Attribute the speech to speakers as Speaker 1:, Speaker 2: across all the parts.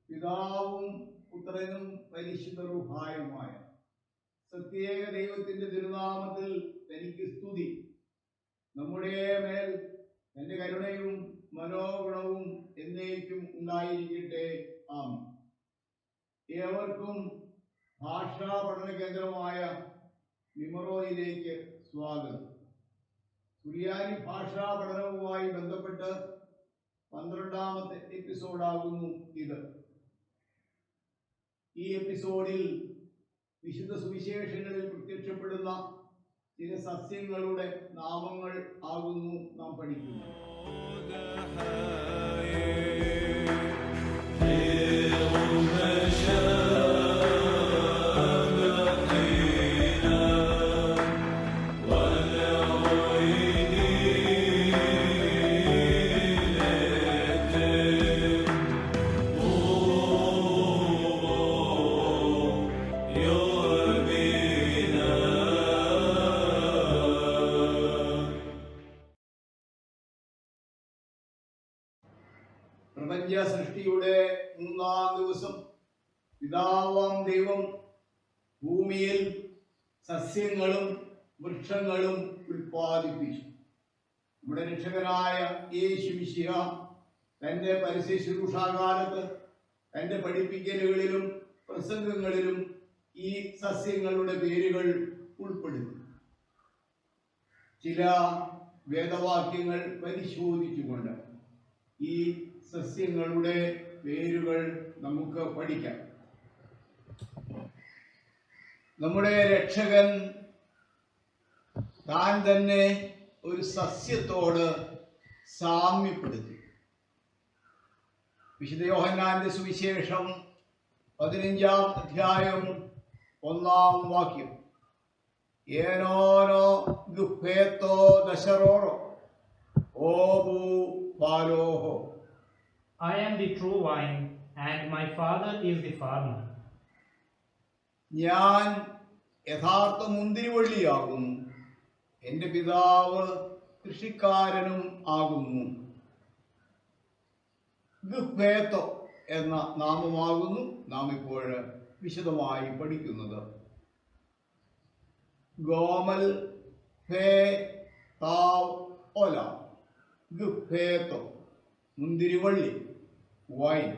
Speaker 1: പിതാവും പുത്രനും പരിശുദ്ധ റൂഹായുമായ സത്യേക ദൈവത്തിന്റെ തിരുനാമത്തിൽ തനിക്ക് സ്തുതി. നമ്മുടെ മേൽ തന്റെ കരുണയും മനോഗുണവും എന്നേക്കും ഉണ്ടായിരിക്കട്ടെ. ആമേൻ. ഏവർക്കും ഭാഷാ പഠന കേന്ദ്രമായ മിമറോയിലേക്ക് സ്വാഗതം. സുറിയാനി ഭാഷാ പഠനവുമായി ബന്ധപ്പെട്ട് 12ാമത്തെ എപ്പിസോഡാകുന്നു ഇത്. ഈ എപ്പിസോഡിൽ വിശുദ്ധ സുവിശേഷങ്ങളിൽ പ്രത്യക്ഷപ്പെടുന്ന ചില സസ്യങ്ങളുടെ നാമങ്ങൾ ആകുന്നു നാം പഠിക്കുന്നത്. പ്രപഞ്ച സൃഷ്ടിയുടെ 3-ാം ദിവസം പിതാവാം ദൈവം ഭൂമിയിൽ സസ്യങ്ങളും വൃക്ഷങ്ങളും ഉൽപ്പാദിപ്പിച്ചു. നമ്മുടെ രക്ഷകനായ യേശു മിശിഹ തന്റെ പരസ്യ ശുശ്രൂഷാകാലത്ത് തന്റെ പഠിപ്പിക്കലുകളിലും പ്രസംഗങ്ങളിലും ഈ സസ്യങ്ങളുടെ പേരുകൾ ഉൾപ്പെടുത്തി. ചില വേദവാക്യങ്ങൾ പരിശോധിച്ചുകൊണ്ട് ഈ സസ്യങ്ങളുടെ പേരുകൾ നമുക്ക് പഠിക്കാം. നമ്മുടെ രക്ഷകൻ താൻ തന്നെ ഒരു സസ്യത്തോട് സാമ്യപ്പെടുത്തി. വിശുദ്ധ യോഹന്നാന്റെ സുവിശേഷം 15-ാം അധ്യായം 1-ാം വാക്യം, ഏനോനോ ഗുഫേത്തോ ദശറോറോ ഓബു പാലോഹോ.
Speaker 2: I am the true vine, and my father is the farmer.
Speaker 1: ഞാൻ യഥാർത്ഥ മുന്തിരിവള്ളിയാകുന്നു, എൻ്റെ പിതാവ് കൃഷിക്കാരനും ആകുന്നു. ഗുഫേത്തോ എന്ന നാമമാകുന്നു നാം ഇപ്പോൾ വിശദമായി പഠിക്കുന്നത്. ഗോമൽ ഫേ താവ് ഒല, ഗുഫേത്തോ മുന്തിരിവള്ളി, വൈൻ.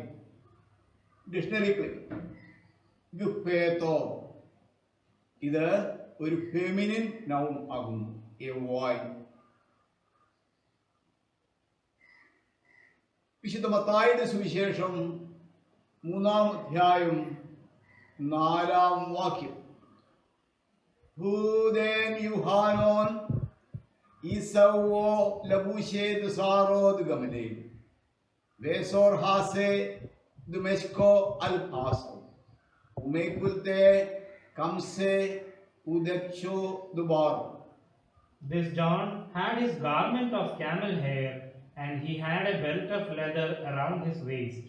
Speaker 1: ഡിക്ഷണറി ഗുഫേത്തോ ഇത് ഒരു ഫെമിനിൻ നൗൺ ആകുന്നു, എ വൈൻ. വിശുദ്ധ മത്തായിയുടെ സുവിശേഷം 3-ാം അധ്യായം 4-ാം വാക്യം, ഹൂദേൻ യുഹാനോൻ ഈസവോ ലബൂശേദ് സാറോദ് ഗമലേ വേസോർ ഹാസെ ദുമെഷ്കോ അൽ ആസോ ഉമേകുൽത്തെ കംസെ ഉദക്ഷോ ദുബാർ.
Speaker 2: This John had his garment of camel hair, and he had a belt of leather around his waist,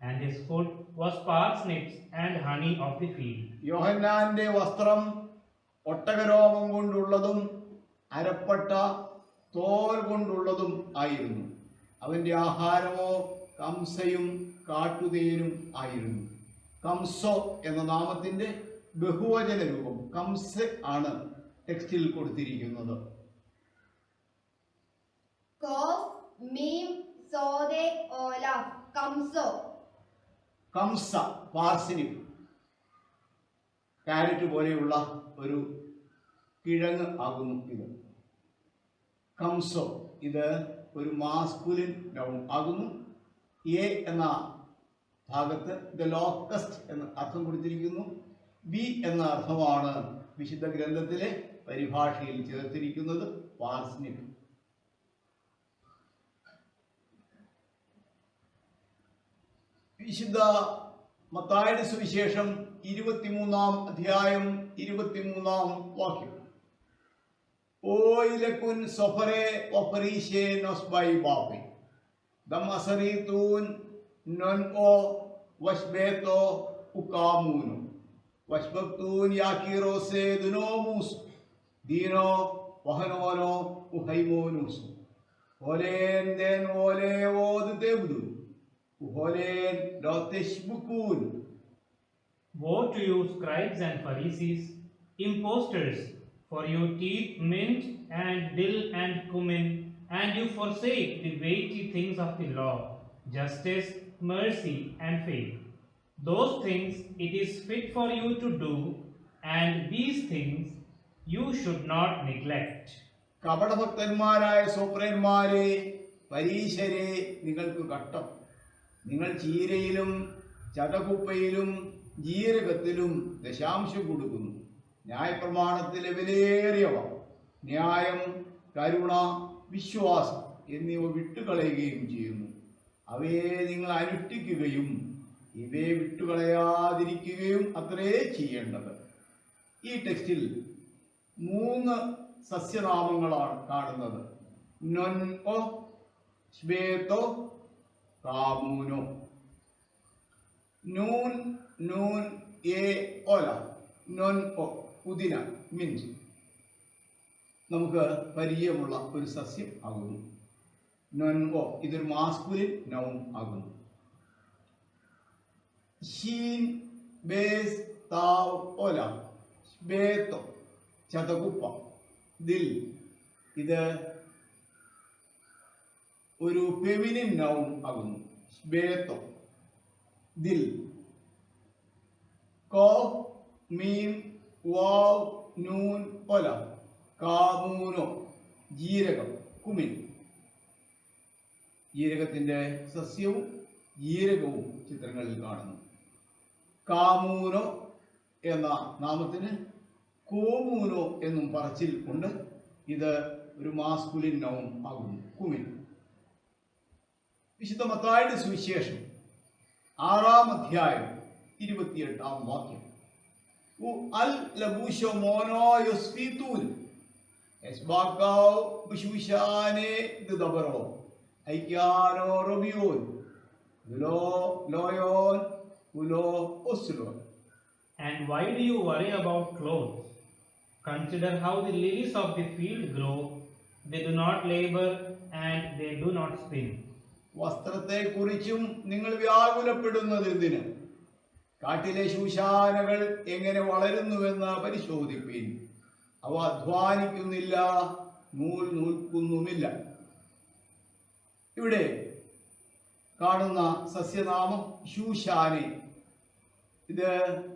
Speaker 2: and his food was parsnips and honey of the field.
Speaker 1: യോഹന്നാന്റെ വസ്ത്രം ഒട്ടകരോമം കൊണ്ടുള്ളതും അരപ്പട്ട തോൽ കൊണ്ടുള്ളതും ആയിരുന്നു. അവന്റെ ആഹാരമോ കംസയും കാട്ടുതേനും ആയിരുന്നു. കംസോ എന്ന നാമത്തിന്റെ ബഹുവചന രൂപം കംസ ആണ് ടെക്സ്റ്റിൽ കൊടുത്തിരിക്കുന്നത്. കംസ പാർസിനിപ്പ്, കാരറ്റ് പോലെയുള്ള ഒരു കിഴങ്ങ് ആകുന്നു ഇത്. കംസോ ഇത് ഒരു മാസ്കുലിൻ നൗൺ ആകുന്നു. എ എന്ന ഭാഗത്ത് ദ ലോക്കസ്റ്റ് എന്ന അർത്ഥം കൊടുത്തിരിക്കുന്നു. ബി എന്ന അർത്ഥമാണ് വിശുദ്ധ ഗ്രന്ഥത്തിലെ പരിഭാഷയിൽ ചേർത്തിരിക്കുന്നത്, പാർസ്നിപ്പ്. വിശുദ്ധ മത്തായിയുടെ സുവിശേഷം 23-ാം അധ്യായം 23-ാം വാക്യം, ഓയിലക്കുൻ സൊഫറെ ഒഫറീഷെ നോസ്ബൈ ബാപ്പെ ദം അസറീതൂൻ നൊൻ ഓ വഷ്ബേത്തോ ഉക്കാമൂനു വഷ്ബക്തൂൻ യാക്കീറോസെ ദുനോമൂസ് ദീനോ വഹനോനോ ഉഹൈമോനൂസ് ഓലേൻ than ഓലേ ഓത് തേബുദു Uholen lo teshbukun.
Speaker 2: Woe to you, scribes and Pharisees, impostors, for you teach mint and dill and cumin, and you forsake the weighty things of the law, justice, mercy, and faith. Those things it is fit for you to do, and these things you should not neglect.
Speaker 1: കപടഭക്തന്മാരായ സ്വപ്നന്മാരെ, പരീശരെ, നിങ്ങൾക്ക് കഷ്ടം. നിങ്ങൾ ചീരയിലും ചതകുപ്പയിലും ജീരകത്തിലും ദശാംശം കൊടുക്കുന്നു. ന്യായപ്രമാണത്തിലെ വിലയേറിയവ ന്യായം, കരുണ, വിശ്വാസം എന്നിവ വിട്ടുകളയുകയും ചെയ്യുന്നു. അവയെ നിങ്ങൾ അനുഷ്ഠിക്കുകയും ഇവയെ വിട്ടുകളയാതിരിക്കുകയും അത്രേ ചെയ്യേണ്ടത്. ഈ ടെക്സ്റ്റിൽ 3 സസ്യനാമങ്ങളാണ് കാണുന്നത്. നൊൻ ഒ, ശ്വേതോ, കാമൂനോ. നൂൻ, നൂൻ, എ, ഒല, നൊൻ ഒ, പുതിന, മിന്റ്. നമുക്ക് പരിചയമുള്ള ഒരു സസ്യം ആകുന്നു. നൊൻ ഒ ഇതൊരു മാസ്കുലിൻ നൗൺ ആകുന്നു. ഷീൻ, ബേസ്, താവ്, ഒല, ശ്വേതോ, ചതകുപ്പ, ദിൽ ഇത് ഒരു ഫെമിനിൻ നൗൺ ആകുന്നു. ശ്വേതോ, ദിൽ. കോ, മീം, വാവ്, നൂൻ, ഒല, കാമൂനോ, ജീരകം, കുമിൻ. ജീരകത്തിന്റെ സസ്യവും ജീരകവും ചിത്രങ്ങളിൽ കാണുന്നു. കാമൂനോ എന്ന നാമത്തിന് കോമൂനോ എന്നും പറച്ചിൽ ഉണ്ട്. ഇത് ഒരു മാസ്കുലിൻ നൗൺ ആകുന്നു. കുമിൻ. വിശുദ്ധ മത്തായിയുടെ സുവിശേഷം 6-ാം അധ്യായം 28-ാം വാക്യം. അൽ ലബൂഷോ മോനോ യൊസ്ഫീതൂൻ എസ്ബാക്കാവ് ബുഷൂഷാനെ ദബറോ ഐക്യാനോ റബിയോൻ ഉലോ ലോയോൻ ഉലോ ഒസ്ലോൻ.
Speaker 2: And why do you worry about clothes? Consider how the lilies of the field grow. They do not labor and they do not spin.
Speaker 1: വസ്ത്രത്തെക്കുറിച്ചും നിങ്ങൾ വ്യാകുലപ്പെടുന്നത് എന്തിന്? കാട്ടിലെ ശൂശാനകൾ എങ്ങനെ വളരുന്നുവെന്ന് പരിശോധിപ്പീൻ. അവ അധ്വാനിക്കുന്നില്ല, നൂൽ നൂൽക്കുന്നുമില്ല. ഇവിടെ കാണുന്ന സസ്യനാമം ശൂശാനെ. ഇത്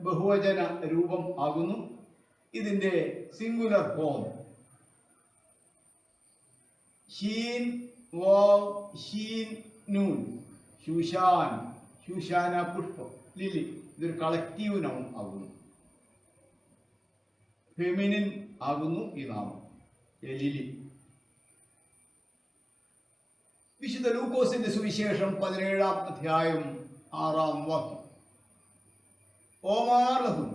Speaker 1: ബഹുവചന രൂപം ആകുന്നു. ഇതിന്റെ സിംഗുലർ ഫോം ഷീൻ, വാവ്, ഷീൻ, നൂൻ. ശൂശാൻ, ശൂശാന പുഷ്പം, ലിലി. ഇതൊരു കളക്റ്റീവ് നൗൺ ആകുന്നു. ഫെമിനിൻ ആകുന്നു ഈ നാമം, ലിലി. വിശുദ്ധ ലൂക്കോസിന്റെ സുവിശേഷം 17-ാം അധ്യായം 6-ാം വാക്യം. ഓമാർലഹുൻ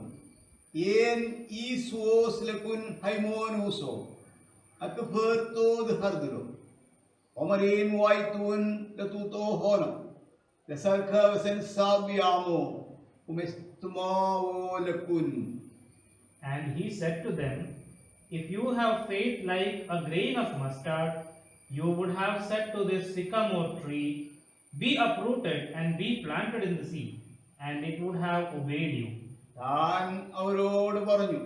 Speaker 1: ഏൻ ഈസോസ് ലകുൻ ഹൈമോനൂസോ അക്ഫർത്തോദ് ഹർദുലോ ഒമരീൻ വായ്തൂൻ ലതൂതോ ഹോനം ലസർഖ വസൻസാബിയാമോ ഉമെസ്തുമാവോ ലകുൻ.
Speaker 2: And he said to them, if you have faith like a grain of mustard, you would have said to this sycamore tree, be uprooted and be planted in the sea, and it would have obeyed you.
Speaker 1: താൻ അവരോട് പറഞ്ഞു,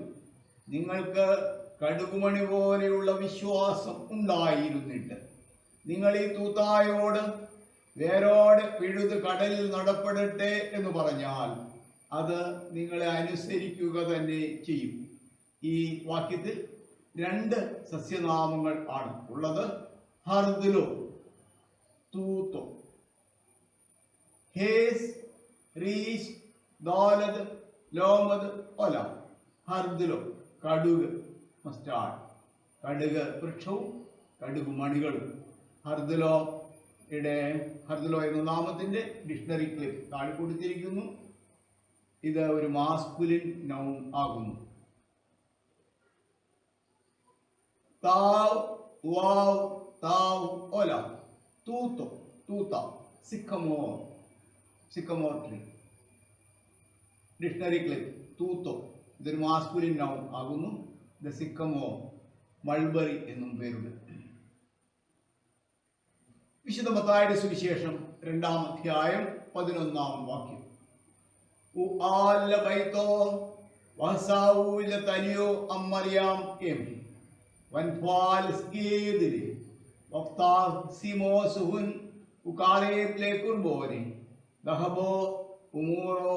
Speaker 1: നിങ്ങൾക്ക് കടുകുമണി പോലെയുള്ള വിശ്വാസം ഉണ്ടായിരുന്നിട്ട് നിങ്ങൾ ഈ തൂത്തായോട് വേരോടെ പിഴുത് കടലിൽ നടപ്പെടട്ടെ എന്ന് പറഞ്ഞാൽ അത് നിങ്ങളെ അനുസരിക്കുക തന്നെ ചെയ്യും. ഈ വാക്യത്തിൽ 2 സസ്യനാമങ്ങൾ ആണ് ഉള്ളത്. ഹർദുലോ, തൂത്തോ. ഹേസ്, റീസ്, ദോലദ്, ലോമദ്, ഒല. ഹർദുലോ കടുക്, മസ്റ്റാർഡ്. കടുക് വൃക്ഷവും കടുക് മണികളും. ഹർദുലോ എന്ന നാമത്തിന്റെ ഡിക്ഷണറി ക്ലിപ്പ് താഴെ കൊടുത്തിരിക്കുന്നു. ഇത് ഒരു മാസ്കുലിൻ നൗൺ ആകുന്നു. താവ്, വാവ്, താവ്, ഒല. തൂത്തോ, തൂത്ത. Sycamore, sycamore tree. Dictionary clip തൂത്തോ ഇതൊരു മാസ്കുലിൻ നൗൺ ആകുന്നു. ദ സിക്കമോർ, മൾബറി എന്നും പേരുണ്ട്. വിശുദ്ധ മത്തായിയുടെ സുവിശേഷം 2-ാം അധ്യായം 11 വാക്യം. ഉആല ബൈത്തോ വസാഊല തനിയോ അമ്മറിയാം എം വൻഫാൽ സ്കീദിലെ വഫ്താ സിമോസുഹുൻ ഉകാലേബ് ലെ കുർബോനെ ദഹബോ ഉമൂറോ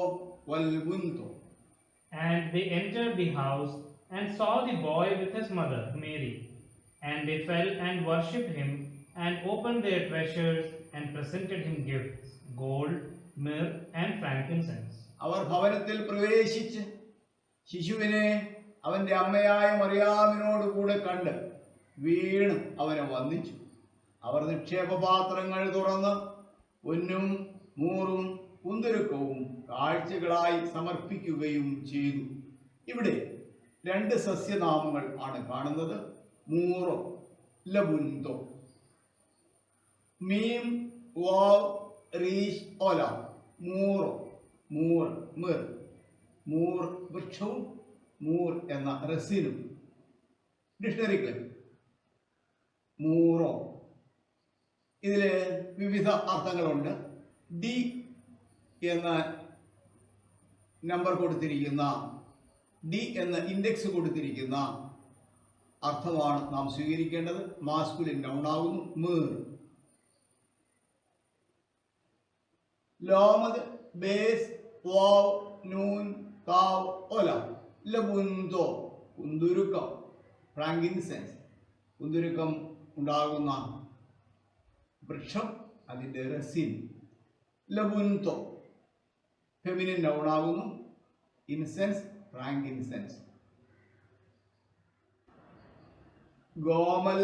Speaker 1: വൽബുൻതോ.
Speaker 2: And they entered the house and saw the boy with his mother, Mary. And they fell and worshipped him and opened their treasures and presented him gifts, gold, myrrh, and frankincense.
Speaker 1: അവർ ഭവനത്തിൽ പ്രവേശിച്ച് ശിശുവിനെ അവന്റെ അമ്മയായ മറിയാമിനോട് കൂടെ കണ്ട് വീണ് അവനെ വന്ദിച്ചു. അവർ നിക്ഷേപപാത്രങ്ങൾ തുറന്ന് പൊന്നും മൂറും കുന്തുരുക്കവും കാഴ്ചകളായി സമർപ്പിക്കുകയും ചെയ്തു. ഇവിടെ 2 സസ്യനാമങ്ങൾ ആണ് കാണുന്നത്. മൂറോ ലബുന്തോ. മീം വാവ് റീഷ് ഓല. മൂറോ മൂർ മിർ. മൂർ വൃക്ഷവും മൂർ എന്ന റസിനും. ഡിക്ഷണറിക്ക് മൂറോ ഇതിൽ വിവിധ അർത്ഥങ്ങളുണ്ട്. ഡി എന്ന നമ്പർ കൊടുത്തിരിക്കുന്ന, ഡി എന്ന ഇൻഡെക്സ് കൊടുത്തിരിക്കുന്ന അർത്ഥമാണ് നാം സ്വീകരിക്കേണ്ടത്. മാസ്കുലിൻ നൗണാകുന്നു. മിർ. ലോമത് ബേസ് വാവ് നൂൻ താവ് ഒല. ലബുന്തോ കുന്തുരുക്കം. ഫ്രാങ്കിൻസെൻസ് കുന്തുരുക്കം ഉണ്ടാകുന്ന വൃക്ഷം, അതിൻ്റെ റസിൻ. ലബുന്തോ ഫെമിനിൻ നൗണാകുന്നു. Incense frankincense. ഗോമൽ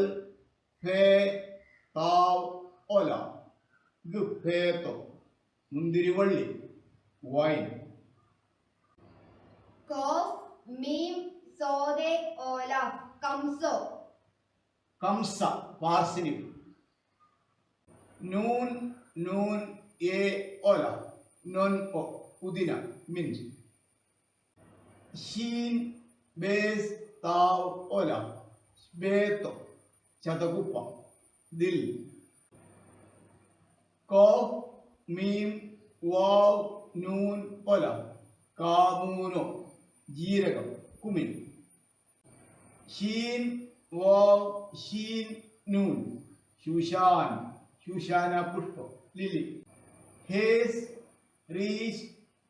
Speaker 1: ഫേ താവ് ഒല. ഗുഫേത്തോ മുന്തിരിവള്ളി. വൈൻ.
Speaker 3: കോഫ് മീം സോദെ ഓല കംസോ.
Speaker 1: കംസ പാർസിനിക്. നൂൻ നൂൻ എ ഒല. നോൻ ഒ പുതിന മിന്റ്. ഷീൻ ബേസ് താവ് ഒല. ബേത്തോ ചതകുപ്പ ദിൽ. കോഫ് മീം വാവ് നൂൻ ഒല. കാമൂനോ ജീരകം കുമിൻ. ഷീൻ വാവ് ഷീൻ നൂൻ ശൂഷാൻ. ശൂഷാന പുഷ്പം ലിലി. ഹേസ് റീഷ്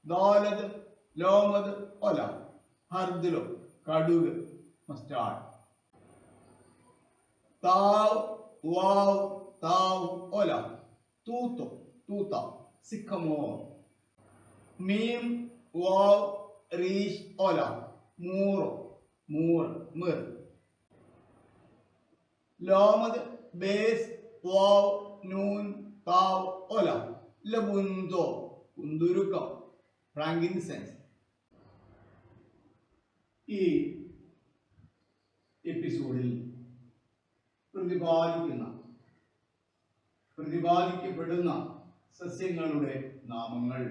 Speaker 1: ദാലദ് ലോമദ് ഒല. ഹർദിലോ കടുക് മസ്റ്റാർഡ്. താവ് വാവ് താവ് ഒല. തൂത്തോ തൂത്ത സിക്കമോർ. മീം വാവ് റീഷ് ഒല. മൂറോ മൂർ മിർ. ലോമദ് ബേസ് വാവ് നൂൻ താവ് ഒല. ലബുന്തോ കുന്തുരുക്കം. ഫ്രാങ്കിൻസെൻസ്. ഈ എപ്പിസോഡിൽ പ്രതിപാദിക്കപ്പെടുന്ന സസ്യങ്ങളുടെ നാമങ്ങൾ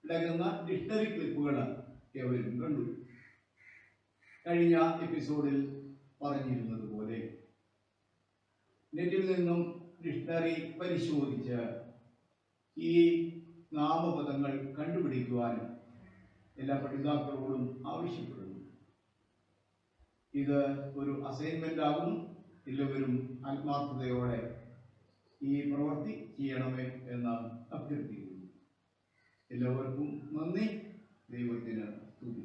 Speaker 1: അടങ്ങുന്ന ഡിക്ഷണറി ക്ലിപ്പുകൾ എവരും കണ്ടു. കഴിഞ്ഞ എപ്പിസോഡിൽ പറഞ്ഞിരുന്നത് പോലെ നെറ്റിൽ നിന്നും ഡിക്ഷണറി പരിശോധിച്ച് ഈ നാമപദങ്ങൾ കണ്ടുപിടിക്കുവാനും എല്ലാ പഠിതാക്കളോടും ആവശ്യപ്പെടുന്നു. ഇത് ഒരു അസൈൻമെന്റ് ആകുന്നു. എല്ലാവരും ആത്മാർത്ഥതയോടെ ഈ പ്രവൃത്തി ചെയ്യണമേ എന്ന് അഭ്യർത്ഥിക്കുന്നു. എല്ലാവർക്കും നന്ദി. ദൈവത്തിന് സ്തുതി.